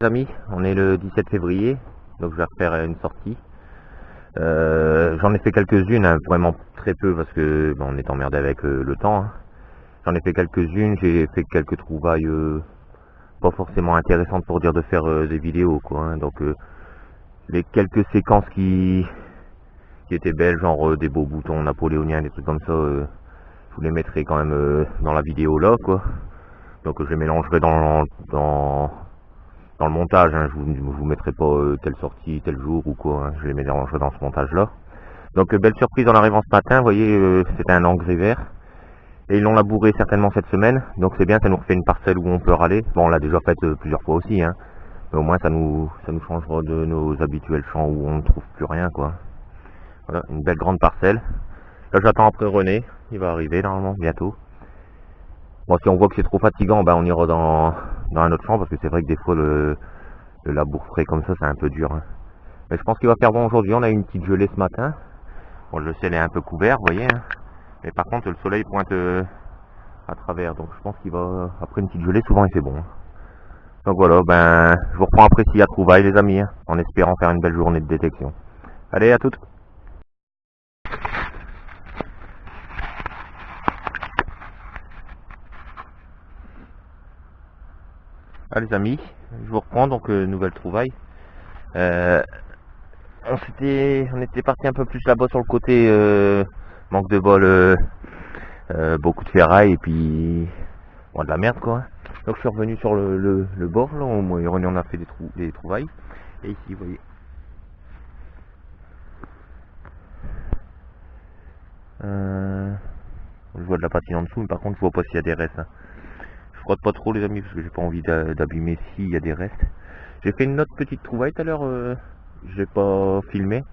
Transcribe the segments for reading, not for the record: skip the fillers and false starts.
Les amis, on est le 17 février, donc je vais refaire une sortie. J'en ai fait quelques-unes, hein, vraiment très peu parce que on est emmerdé avec le temps. Hein. J'en ai fait quelques-unes, j'ai fait quelques trouvailles pas forcément intéressantes pour dire de faire des vidéos quoi. Hein. Donc les quelques séquences qui étaient belles, genre des beaux boutons napoléoniens, des trucs comme ça, je vous les mettrai quand même dans la vidéo là quoi. Donc je les mélangerai dans le montage, hein. Je vous mettrai pas telle sortie, tel jour ou quoi, hein. Je les mélangerai dans ce montage là. Donc belle surprise en arrivant ce matin, vous voyez, c'était un engrais vert. Et ils l'ont labouré certainement cette semaine, donc c'est bien, ça nous refait une parcelle où on peut râler. Bon, on l'a déjà faite plusieurs fois aussi, hein. Mais au moins ça nous changera de nos habituels champs où on ne trouve plus rien quoi. Voilà, une belle grande parcelle. Là j'attends après René, il va arriver normalement bientôt. Bon, si on voit que c'est trop fatigant, ben on ira dans un autre champ parce que c'est vrai que des fois le labour frais comme ça c'est un peu dur. Hein. Mais je pense qu'il va faire bon aujourd'hui, on a eu une petite gelée ce matin. Bon, le ciel est un peu couvert, vous voyez. Hein. Mais par contre le soleil pointe à travers, donc je pense qu'il va, après une petite gelée, souvent il fait bon. Hein. Donc voilà, ben je vous reprends après s'il y a trouvaille les amis, hein, en espérant faire une belle journée de détection. Allez, à toutes. Ah les amis, je vous reprends, donc nouvelle trouvaille. On était parti un peu plus là-bas sur le côté, manque de bol, beaucoup de ferraille et puis bon, de la merde quoi. Donc je suis revenu sur le bord là, où on a fait des trouvailles. Et ici vous voyez. Je vois de la patine en dessous, mais par contre je vois pas s'il y a des restes. Hein. Je frotte pas trop les amis parce que j'ai pas envie d'abîmer s'il y a des restes. J'ai fait une autre petite trouvaille tout à l'heure, j'ai pas filmé.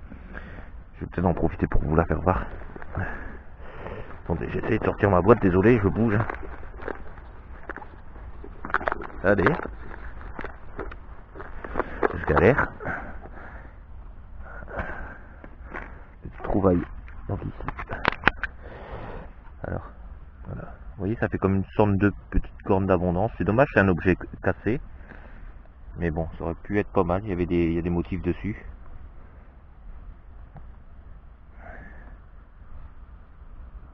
Je vais peut-être en profiter pour vous la faire voir. Attendez, j'essaie de sortir ma boîte, désolé, je bouge. Allez. Je galère. Petite trouvaille. Donc ici. Alors, voilà. Vous voyez, ça fait comme une sorte de petite corne d'abondance. C'est dommage, c'est un objet cassé. Mais bon, ça aurait pu être pas mal. Il y a des motifs dessus.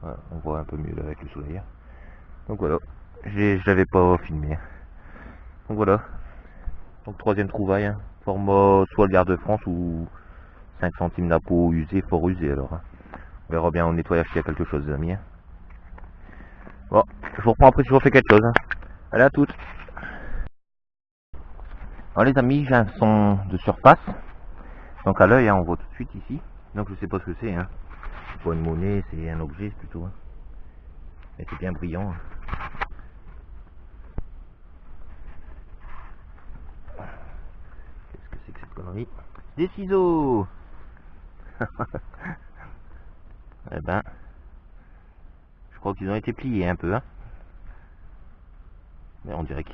Voilà, on voit un peu mieux là avec le soleil. Donc voilà, je l'avais pas filmé. Donc voilà. Donc troisième trouvaille, hein. Format soit le Gare de France ou 5 centimes d'appôt usé, fort usé alors. Hein. On verra bien au nettoyage s'il y a quelque chose les amis. Hein. Bon, je vous reprends après si je refais quelque chose. Hein. Allez à toutes. Alors les amis, j'ai un son de surface. Donc à l'œil, hein, on voit tout de suite ici. Donc je sais pas ce que c'est. Hein. C'est pas une monnaie, c'est un objet plutôt. Hein. Mais c'est bien brillant. Hein. Qu'est-ce que c'est que cette connerie? Des ciseaux. Eh ben, je crois qu'ils ont été pliés un peu. Hein. Mais on dirait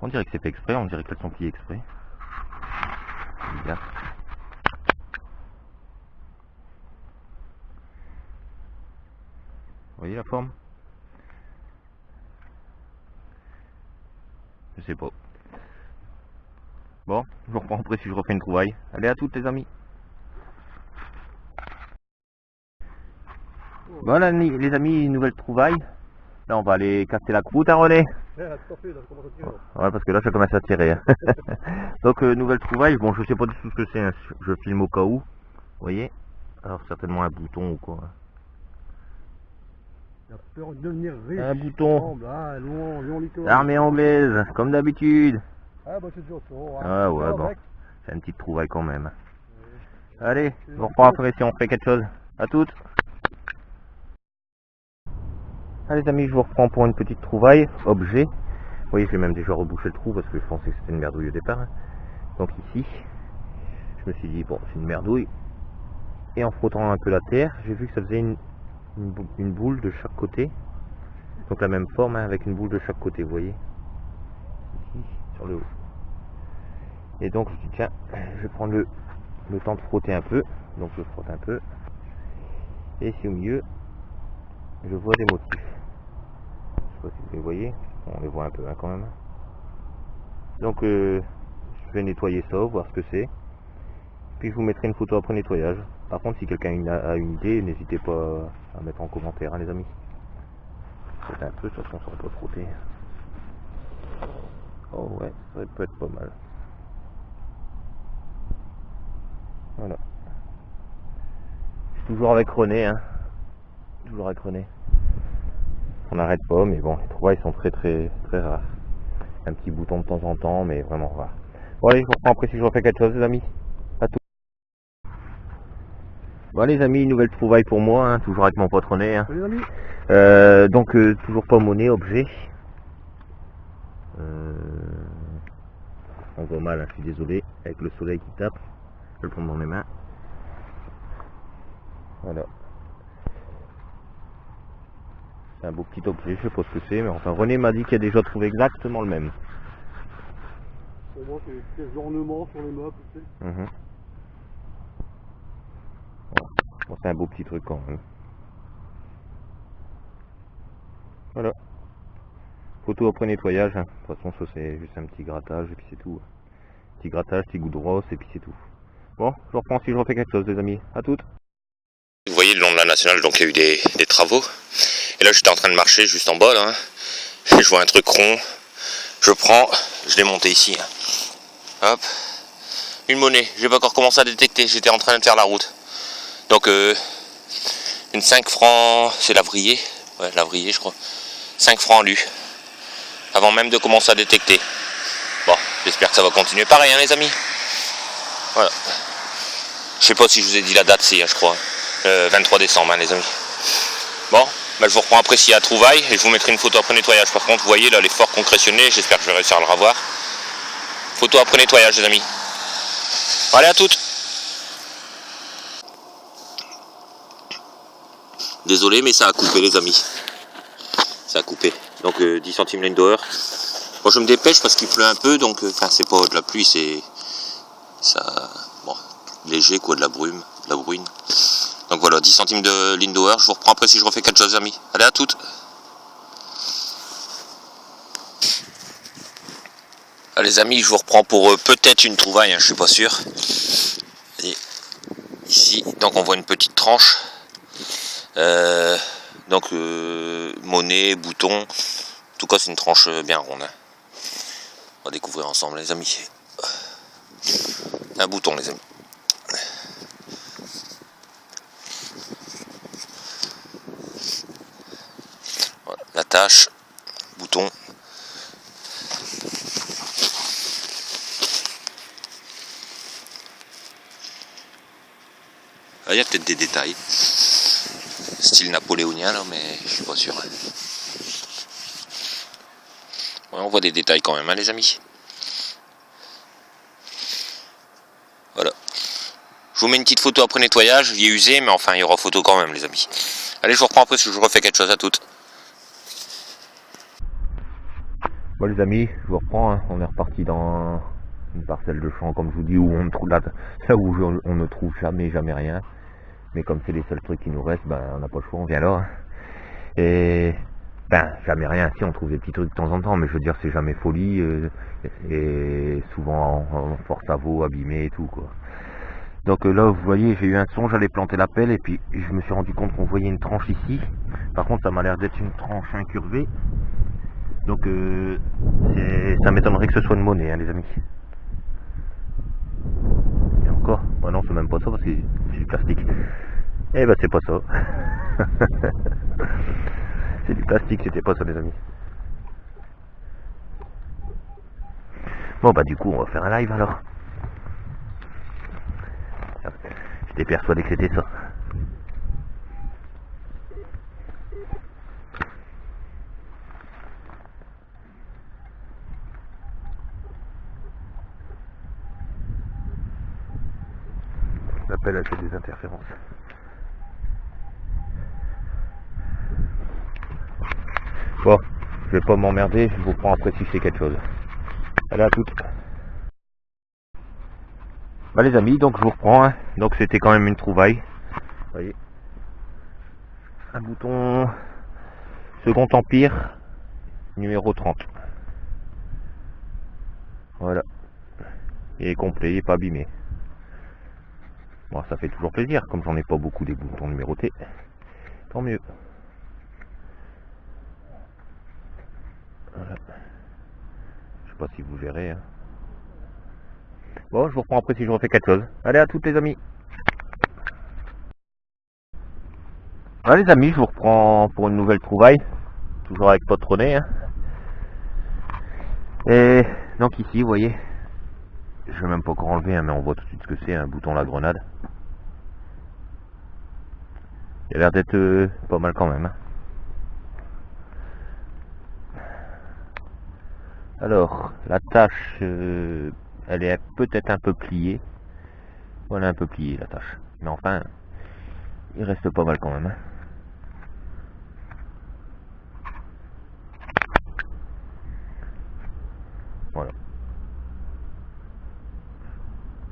on dirait que c'est fait exprès, on dirait qu'elles sont pliées exprès. C'est bizarre. Vous voyez la forme? Je sais pas. Bon, je vous reprends après si je refais une trouvaille. Allez à toutes les amis. Voilà les amis, nouvelle trouvaille. Là on va aller casser la croûte à René. Ouais, parce que là ça commence à tirer. Hein. Donc nouvelle trouvaille, bon je sais pas du tout ce que c'est, hein. Je filme au cas où. Vous voyez? Alors certainement un bouton ou quoi. Hein. Il a peur de devenir riche. Un bouton. Ah, L'armée anglaise, comme d'habitude. Ah bah c'est toujours ça. Ah ouais bon. C'est une petite trouvaille quand même. Allez, je vous reprends après si on fait quelque chose. À toutes. Allez les amis, je vous reprends pour une petite trouvaille, objet. Vous voyez, j'ai même déjà rebouché le trou parce que je pensais que c'était une merdouille au départ. Hein. Donc ici, je me suis dit, bon, c'est une merdouille. Et en frottant un peu la terre, j'ai vu que ça faisait une boule de chaque côté. Donc la même forme, hein, avec une boule de chaque côté, vous voyez. Ici, sur le haut. Et donc je me dis, tiens, je vais prendre le temps de frotter un peu. Donc je frotte un peu. Et ici au milieu, je vois des motifs. Je sais pas si vous les voyez. On les voit un peu hein, quand même. Donc je vais nettoyer ça, voir ce que c'est. Puis je vous mettrai une photo après nettoyage. Par contre, si quelqu'un a une idée, n'hésitez pas à mettre en commentaire, hein, les amis. C'est un peu, de toute façon, ça va pas frotter. Oh ouais, ça peut être pas mal. Voilà. Toujours avec René, hein. Toujours avec René. On n'arrête pas, mais bon, les trouvailles sont très rares. Un petit bouton de temps en temps, mais vraiment rare. Bon allez, je vous reprends après si je refais quelque chose, les amis. À tout. Bon les amis, nouvelle trouvaille pour moi, hein, toujours avec mon pote René. Hein. Salut amis. Donc toujours pas monnaie, objet. On voit mal, hein, je suis désolé, avec le soleil qui tape. Je vais le prendre dans mes mains. Voilà. C'est un beau petit objet, je sais pas ce que c'est, mais enfin René m'a dit qu'il a déjà trouvé exactement le même. Pour moi, c'est des ornements sur les meubles, tu sais. Bon, c'est un beau petit truc quand même. Voilà. Photo après nettoyage, hein. De toute façon ça c'est juste un petit grattage et puis c'est tout. Petit grattage, petit goût de brosse et puis c'est tout. Bon, je reprends si je refais quelque chose les amis. À toutes. Vous voyez le long de la nationale, donc il y a eu des travaux. Et là j'étais en train de marcher juste en bas là. Hein. Et je vois un truc rond. Je prends, je l'ai monté ici. Hein. Hop. Une monnaie, j'ai pas encore commencé à détecter, j'étais en train de faire la route. Donc une 5 francs, c'est l'Avrier. Ouais, l'Avrier je crois. 5 francs lu. Avant même de commencer à détecter. Bon, j'espère que ça va continuer pareil hein les amis. Voilà. Je sais pas si je vous ai dit la date, c'est je crois. 23 décembre hein, les amis. Bon, bah, je vous reprends après s'il y a trouvaille et je vous mettrai une photo après nettoyage. Par contre, vous voyez là, les forts concrétionnés, j'espère que je vais réussir à le revoir. Photo après nettoyage les amis. Allez à toutes. Désolé mais ça a coupé les amis. Ça a coupé. Donc 10 centimes l'Indoor. Bon, je me dépêche parce qu'il pleut un peu, donc enfin c'est pas de la pluie, c'est ça bon, léger quoi, de la brume, de la bruine. Donc voilà, 10 centimes de l'Indoor, je vous reprends après si je refais quelque chose les amis. Allez à toutes. Allez les amis, je vous reprends pour peut-être une trouvaille, hein, je suis pas sûr. Et ici, donc on voit une petite tranche. Donc monnaie, bouton, en tout cas c'est une tranche bien ronde. Hein. On va découvrir ensemble les amis. Un bouton les amis. Voilà, la tâche, bouton. Ah, il y a peut-être des détails. Style napoléonien là, mais je suis pas sûr. Ouais, on voit des détails quand même, hein, les amis. Voilà. Je vous mets une petite photo après nettoyage, il est usé, mais enfin il y aura photo quand même, les amis. Allez, je vous reprends un peu si je refais quelque chose à toutes. Bon les amis, je vous reprends, hein. On est reparti dans une parcelle de champ, comme je vous dis, où on ne trouve là où on ne trouve jamais rien. Mais comme c'est les seuls trucs qui nous restent, ben on n'a pas le choix, on vient là. Hein. Et ben jamais rien, si on trouve des petits trucs de temps en temps, mais je veux dire c'est jamais folie, et souvent en force à veau, abîmé et tout quoi. Donc là vous voyez j'ai eu un son, j'allais planter la pelle et puis je me suis rendu compte qu'on voyait une tranche ici. Par contre ça m'a l'air d'être une tranche incurvée. Donc ça m'étonnerait que ce soit une monnaie hein, les amis. Et encore, bah non c'est même pas ça parce que c'est du plastique. Eh ben c'est pas ça. C'est du plastique, c'était pas ça les amis. Bon bah du coup on va faire un live alors. J'étais persuadé que c'était ça. L'appel a fait des interférences. Bon, je vais pas m'emmerder, je vous prends après si je fais quelque chose. Allez à toutes. Bah les amis, donc je vous reprends, hein. Donc c'était quand même une trouvaille. Vous voyez. Un bouton Second Empire, numéro 30. Voilà. Il est complet, il n'est pas abîmé. Bon, ça fait toujours plaisir, comme j'en ai pas beaucoup des boutons numérotés. Tant mieux. Voilà. Je sais pas si vous verrez. Hein. Bon, je vous reprends après si je refais quelque chose. Allez, à toutes les amis. Voilà les amis, je vous reprends pour une nouvelle trouvaille. Toujours avec Pote René. Hein. Et donc ici, vous voyez, je vais même pas encore enlever, hein, mais on voit tout de suite ce que c'est, un bouton la grenade. Il a l'air d'être pas mal quand même. Hein. Alors, la tâche, elle est peut-être un peu pliée. Voilà, un peu pliée la tâche. Mais enfin, il reste pas mal quand même. Hein. Voilà.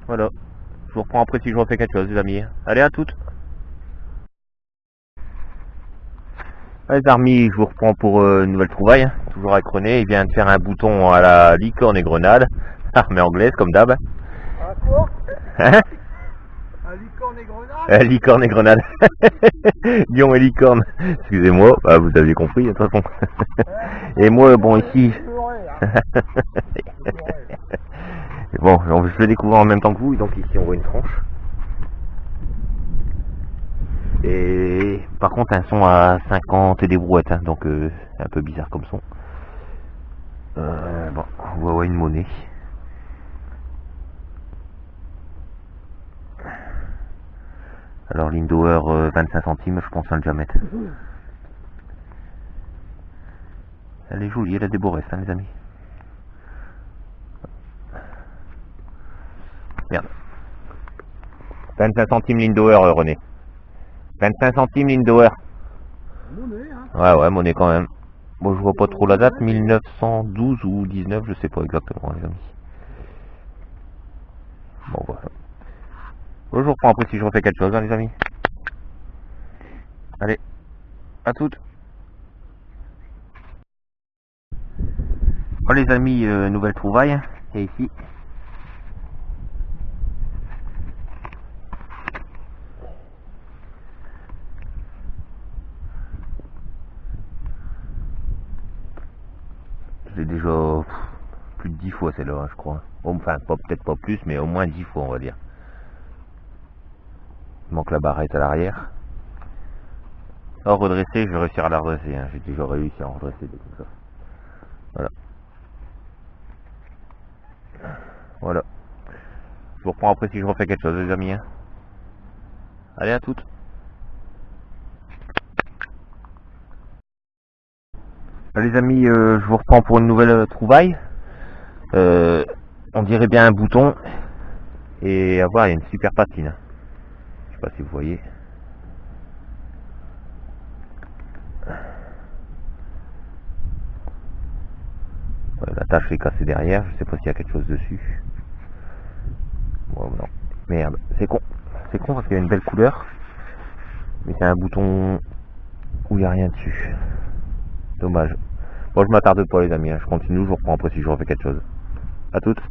Voilà. Je vous reprends après si je refais quelque chose, les amis. Allez, à toutes. Allez, les amis, je vous reprends pour une nouvelle trouvaille. Hein. Toujours avec René. Il vient de faire un bouton à la licorne et grenade. Armée anglaise, comme d'hab. À quoi? Hein? À licorne et grenade? Licorne et grenade. Lion et licorne. Excusez-moi, bah, vous aviez compris de toute façon. Et moi, bon, ici. Bon, je le découvre en même temps que vous, donc ici on voit une tranche. Et par contre un son à 50 et des brouettes, hein, donc c'est un peu bizarre comme son. Bon, on va voir une monnaie. Alors Lindauer 25 centimes, je pense à le déjà mettre. Elle est jolie, elle a des beaux restes, hein, les amis. Merde. 25 centimes Lindauer, René. 25 centimes Lindauer. Monnaie, hein? Ouais, monnaie quand même. Bon, je vois pas trop la date, 1912 ou 19, je sais pas exactement, les amis. Bon, voilà. Bon, je vous reprends après si je refais quelque chose, hein, les amis. Allez, à toutes. Bon, les amis, nouvelle trouvaille, c'est ici. Je l'ai déjà plus de 10 fois celle-là, hein, je crois. Enfin, peut-être pas plus, mais au moins 10 fois, on va dire. Il manque la barrette à l'arrière. Alors, redresser, je vais réussir à la redresser. Hein. J'ai déjà réussi à en redresser de tout ça. Voilà. Voilà. Je vous reprends après si je refais quelque chose, les amis. Hein. Allez, à toutes. Les amis, je vous reprends pour une nouvelle trouvaille. On dirait bien un bouton. Et à voir, il y a une super patine. Je sais pas si vous voyez. Ouais, la tâche est cassée derrière, je sais pas s'il y a quelque chose dessus. Bon, non. Merde, c'est con. C'est con parce qu'il y a une belle couleur. Mais c'est un bouton où il n'y a rien dessus. Dommage. Bon, je m'attarde pas les amis, hein. Je continue, je vous reprends après si je refais quelque chose. A toutes.